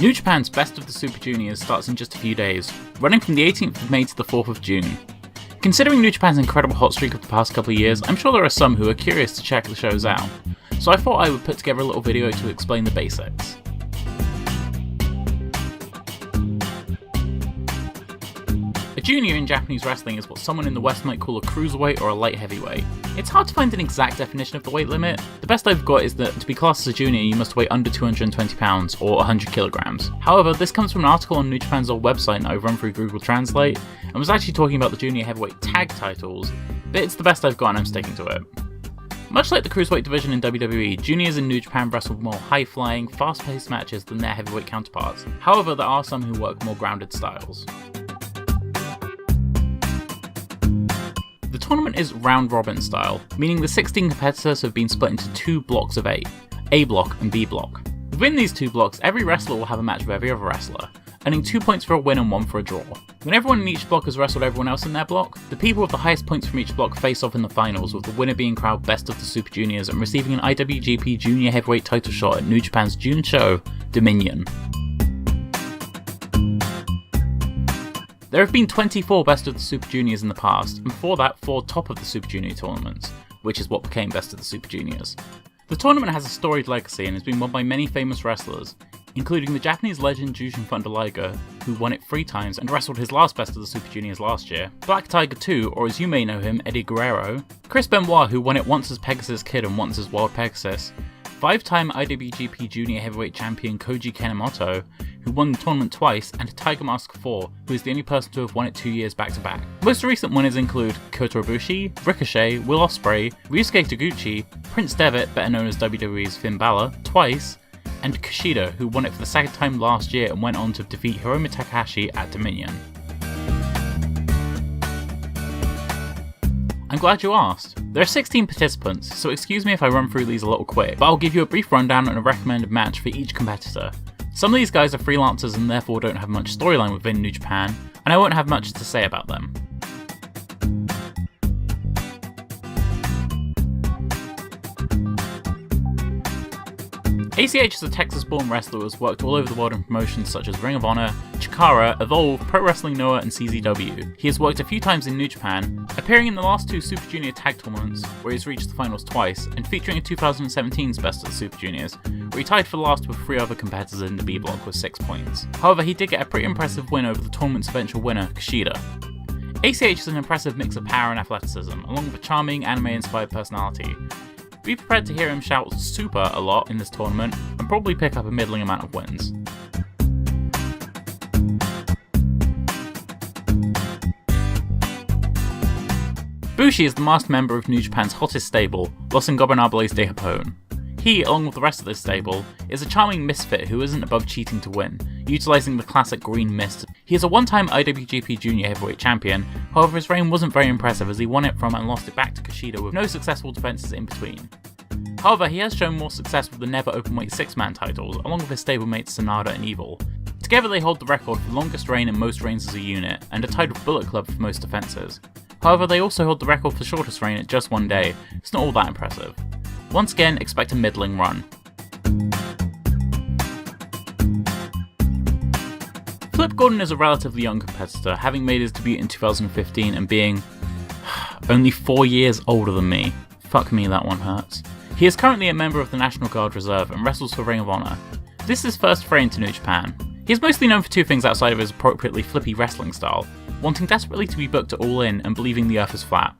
New Japan's Best of the Super Juniors starts in just a few days, running from the 18th of May to the 4th of June. Considering New Japan's incredible hot streak of the past couple of years, I'm sure there are some who are curious to check the shows out, so I thought I would put together a little video to explain the basics. A junior in Japanese wrestling is what someone in the West might call a cruiserweight or a light heavyweight. It's hard to find an exact definition of the weight limit. The best I've got is that to be classed as a junior you must weigh under 220 pounds or 100 kilograms. However, this comes from an article on New Japan's old website that I've run through Google Translate and was actually talking about the junior heavyweight tag titles, but it's the best I've got and I'm sticking to it. Much like the cruiserweight division in WWE, juniors in New Japan wrestle more high-flying, fast-paced matches than their heavyweight counterparts. However, there are some who work more grounded styles. The tournament is round-robin style, meaning the 16 competitors have been split into 2 blocks of 8, A block and B block. Within these 2 blocks, every wrestler will have a match with every other wrestler, earning 2 points for a win and 1 for a draw. When everyone in each block has wrestled everyone else in their block, the people with the highest points from each block face off in the finals, with the winner being crowned Best of the Super Juniors and receiving an IWGP Junior Heavyweight title shot at New Japan's June show, Dominion. There have been 24 Best of the Super Juniors in the past, and before that 4 Top of the Super Junior tournaments, which is what became Best of the Super Juniors. The tournament has a storied legacy and has been won by many famous wrestlers, including the Japanese legend Jushin Thunder Liger, who won it 3 times and wrestled his last Best of the Super Juniors last year, Black Tiger 2, or as you may know him, Eddie Guerrero, Chris Benoit, who won it once as Pegasus Kid and once as Wild Pegasus, 5-time IWGP Junior Heavyweight Champion Koji Kanemoto, who won the tournament twice, and Tiger Mask 4, who is the only person to have won it 2 years back to back. Most recent winners include Kota Ibushi, Ricochet, Will Ospreay, Ryusuke Taguchi, Prince Devitt, better known as WWE's Finn Balor, twice, and Kushida, who won it for the 2nd time last year and went on to defeat Hiromu Takahashi at Dominion. I'm glad you asked. There are 16 participants, so excuse me if I run through these a little quick, but I'll give you a brief rundown and a recommended match for each competitor. Some of these guys are freelancers and therefore don't have much storyline within New Japan, and I won't have much to say about them. ACH is a Texas-born wrestler who has worked all over the world in promotions such as Ring of Honor, Chikara, Evolve, Pro Wrestling Noah, and CZW. He has worked a few times in New Japan, appearing in the last 2 Super Junior tag tournaments, where he's reached the finals twice, and featuring in 2017's Best of the Super Juniors, where he tied for last with 3 other competitors in the B block with 6 points. However, he did get a pretty impressive win over the tournament's eventual winner, Kushida. ACH is an impressive mix of power and athleticism, along with a charming, anime-inspired personality. Be prepared to hear him shout super a lot in this tournament, and probably pick up a middling amount of wins. Bushi is the masked member of New Japan's hottest stable, Los Ingobernables de Japón. He, along with the rest of this stable, is a charming misfit who isn't above cheating to win, utilising the classic green mist. He is a 1-time IWGP Junior Heavyweight Champion, however his reign wasn't very impressive as he won it from and lost it back to Kushida with no successful defences in between. However, he has shown more success with the never openweight 6-man titles, along with his stablemates Sanada and Evil. Together they hold the record for longest reign and most reigns as a unit, and are tied with Bullet Club for most defences. However, they also hold the record for shortest reign at just 1 day. It's not all that impressive. Once again, expect a middling run. Flip Gordon is a relatively young competitor, having made his debut in 2015 and being only 4 years older than me. Fuck me, that one hurts. He is currently a member of the National Guard Reserve and wrestles for Ring of Honor. This is his first foray into New Japan. He is mostly known for 2 things outside of his appropriately flippy wrestling style, wanting desperately to be booked at All In and believing the earth is flat.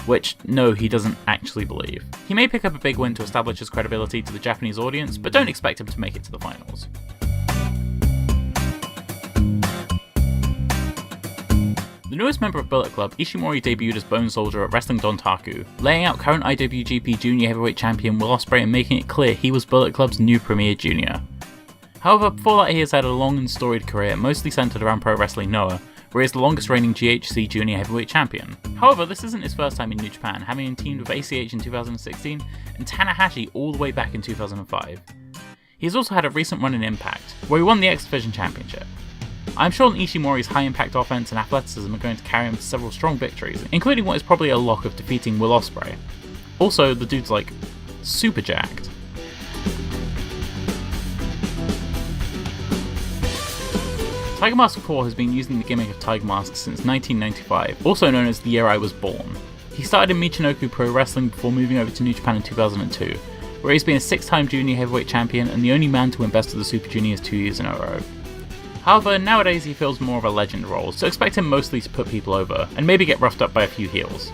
Which, no, he doesn't actually believe. He may pick up a big win to establish his credibility to the Japanese audience, but don't expect him to make it to the finals. The newest member of Bullet Club, Ishimori debuted as Bone Soldier at Wrestling Dontaku, laying out current IWGP Junior Heavyweight Champion Will Ospreay and making it clear he was Bullet Club's new premier junior. However, before that he has had a long and storied career mostly centered around Pro Wrestling Noah, where he is the longest reigning GHC Junior Heavyweight Champion. However, this isn't his first time in New Japan, having been teamed with ACH in 2016 and Tanahashi all the way back in 2005. He has also had a recent run in Impact, where he won the X Division Championship. I'm sure Ishimori's high impact offense and athleticism are going to carry him to several strong victories, including what is probably a lock of defeating Will Ospreay. Also, the dude's like, super jacked. Tiger Mask 4 has been using the gimmick of Tiger Mask since 1995, also known as the year I was born. He started in Michinoku Pro Wrestling before moving over to New Japan in 2002, where he's been a 6-time junior heavyweight champion and the only man to win Best of the Super Juniors 2 years in a row. However, nowadays he feels more of a legend role, so expect him mostly to put people over, and maybe get roughed up by a few heels.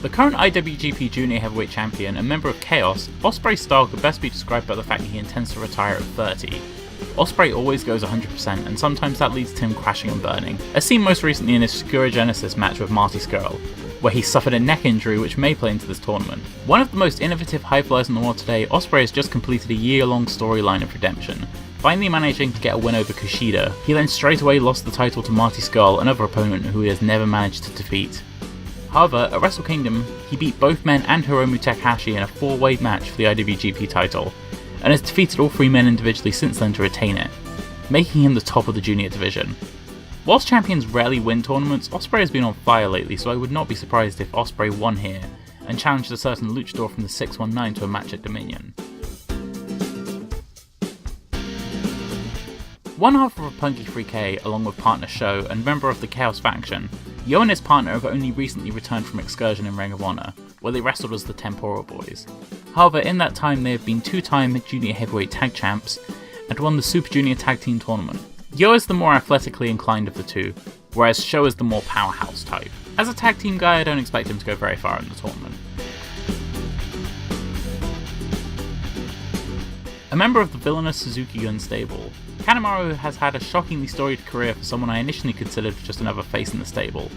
The current IWGP Junior Heavyweight Champion and member of Chaos, Ospreay's style could best be described by the fact that he intends to retire at 30. Ospreay always goes 100%, and sometimes that leads to him crashing and burning, as seen most recently in his Skura Genesis match with Marty Scurll, where he suffered a neck injury which may play into this tournament. One of the most innovative high flyers in the world today, Ospreay has just completed a year-long storyline of redemption, finally managing to get a win over Kushida. He then straight away lost the title to Marty Scurll, another opponent who he has never managed to defeat. However, at Wrestle Kingdom, he beat both men and Hiromu Takahashi in a 4-way match for the IWGP title, and has defeated all 3 men individually since then to retain it, making him the top of the junior division. Whilst champions rarely win tournaments, Ospreay has been on fire lately, so I would not be surprised if Ospreay won here, and challenged a certain luchador from the 619 to a match at Dominion. One half of Roppongi 3K, along with partner Sho and member of the Chaos faction, Yo and his partner have only recently returned from excursion in Ring of Honor, where they wrestled as the Temporal Boys. However, in that time they have been 2-time junior heavyweight tag champs, and won the Super Junior Tag Team Tournament. Yo is the more athletically inclined of the two, whereas Sho is the more powerhouse type. As a tag team guy, I don't expect him to go very far in the tournament. A member of the villainous Suzuki-gun stable, Kanemaru has had a shockingly storied career for someone I initially considered just another face in the stable.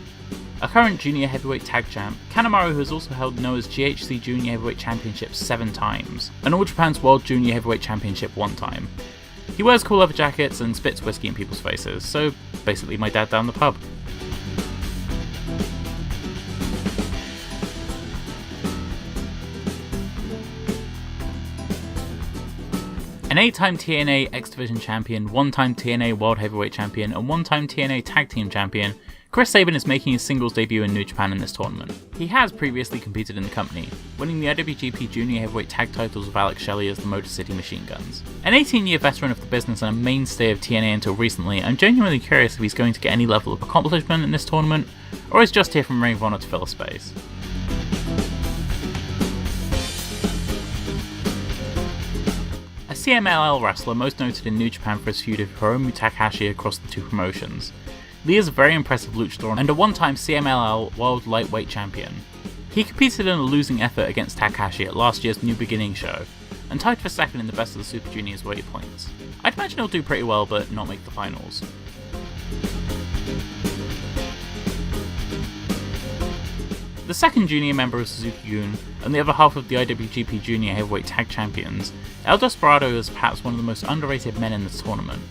A current junior heavyweight tag champ, Kanemaru has also held Noah's GHC Junior Heavyweight Championship 7 times, and All Japan's World Junior Heavyweight Championship 1 time. He wears cool leather jackets and spits whiskey in people's faces, so basically my dad down the pub. An 8-time TNA X Division champion, 1-time TNA World Heavyweight champion, and 1-time TNA Tag Team champion, Chris Sabin is making his singles debut in New Japan in this tournament. He has previously competed in the company, winning the IWGP Junior Heavyweight Tag titles with Alex Shelley as the Motor City Machine Guns. An 18-year veteran of the business and a mainstay of TNA until recently, I'm genuinely curious if he's going to get any level of accomplishment in this tournament, or is just here from Ring of Honor to fill a space. A CMLL wrestler most noted in New Japan for his feud with Hiromu Takahashi across the 2 promotions. Lee is a very impressive luchador and a 1-time CMLL World Lightweight Champion. He competed in a losing effort against Takahashi at last year's New Beginning show, and tied for 2nd in the Best of the Super Juniors weight points. I'd imagine he'll do pretty well but not make the finals. The second junior member of Suzuki-gun, and the other half of the IWGP Junior Heavyweight Tag Champions, El Desperado is perhaps one of the most underrated men in this tournament.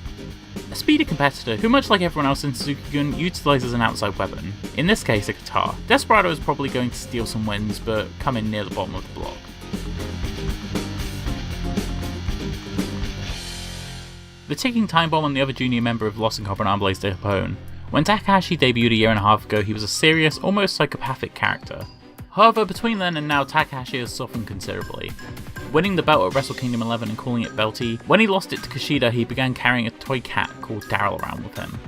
A speedy competitor who, much like everyone else in Suzuki-gun, utilises an outside weapon, in this case a guitar. Desperado is probably going to steal some wins, but come in near the bottom of the block. The ticking time bomb on the other junior member of Los Ingobernables de Japón. When Takahashi debuted a year and a half ago, he was a serious, almost psychopathic character. However, between then and now, Takahashi has softened considerably. Winning the belt at Wrestle Kingdom 11 and calling it belty, when he lost it to Kushida, he began carrying a toy cat called Daryl around with him.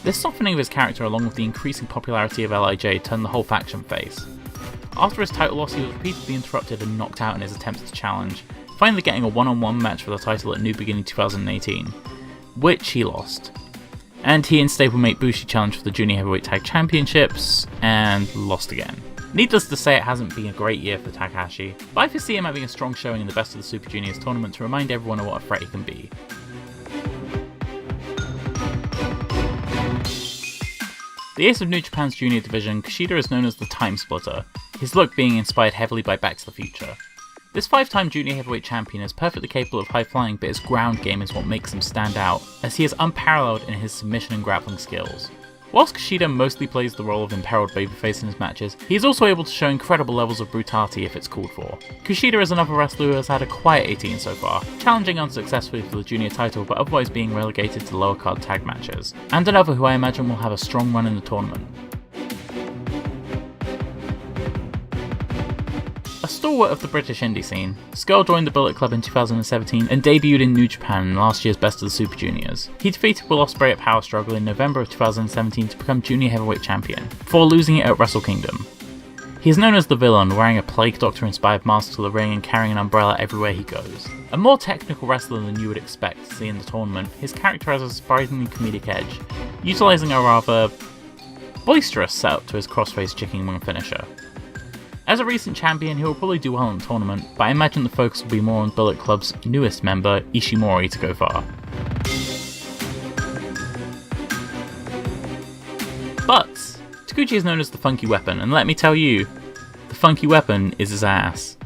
This softening of his character, along with the increasing popularity of LIJ, turned the whole faction face. After his title loss, he was repeatedly interrupted and knocked out in his attempts to challenge, finally getting a one-on-one match for the title at New Beginning 2018, which he lost. And he and stablemate Bushi challenged for the Junior Heavyweight Tag Championships, and lost again. Needless to say, it hasn't been a great year for Takahashi, but I foresee him having a strong showing in the Best of the Super Juniors tournament to remind everyone of what a threat he can be. The ace of New Japan's junior division, Kushida is known as the Time Splitter, his look being inspired heavily by Back to the Future. This 5-time junior heavyweight champion is perfectly capable of high flying, but his ground game is what makes him stand out, as he is unparalleled in his submission and grappling skills. Whilst Kushida mostly plays the role of imperiled babyface in his matches, he is also able to show incredible levels of brutality if it's called for. Kushida is another wrestler who has had a quiet 18 so far, challenging unsuccessfully for the junior title but otherwise being relegated to lower card tag matches, and another who I imagine will have a strong run in the tournament. A stalwart of the British indie scene, Skull joined the Bullet Club in 2017 and debuted in New Japan in last year's Best of the Super Juniors. He defeated Will Ospreay at Power Struggle in November of 2017 to become Junior Heavyweight Champion, before losing it at Wrestle Kingdom. He is known as the Villain, wearing a Plague Doctor-inspired mask to the ring and carrying an umbrella everywhere he goes. A more technical wrestler than you would expect to see in the tournament, his character has a surprisingly comedic edge, utilising a rather boisterous setup to his crossface chicken wing finisher. As a recent champion, he will probably do well in the tournament, but I imagine the focus will be more on Bullet Club's newest member, Ishimori, to go far. But Taguchi is known as the Funky Weapon, and let me tell you, the Funky Weapon is his ass.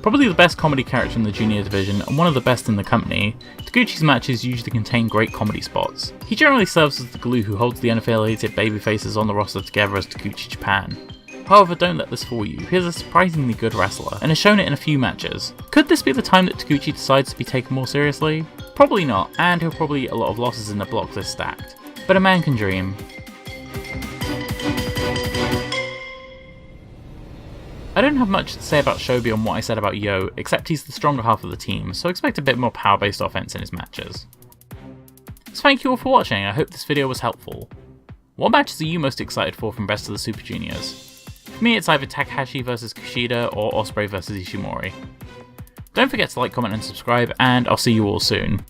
Probably the best comedy character in the junior division and one of the best in the company, Taguchi's matches usually contain great comedy spots. He generally serves as the glue who holds the unaffiliated babyfaces on the roster together as Taguchi Japan. However, don't let this fool you, he is a surprisingly good wrestler, and has shown it in a few matches. Could this be the time that Taguchi decides to be taken more seriously? Probably not, and he'll probably eat a lot of losses in a block this stacked. But a man can dream. I don't have much to say about Sho beyond what I said about Yo, except he's the stronger half of the team, so expect a bit more power-based offense in his matches. So thank you all for watching, I hope this video was helpful. What matches are you most excited for from Best of the Super Juniors? For me it's either Takahashi vs Kushida or Ospreay vs Ishimori. Don't forget to like, comment and subscribe, and I'll see you all soon.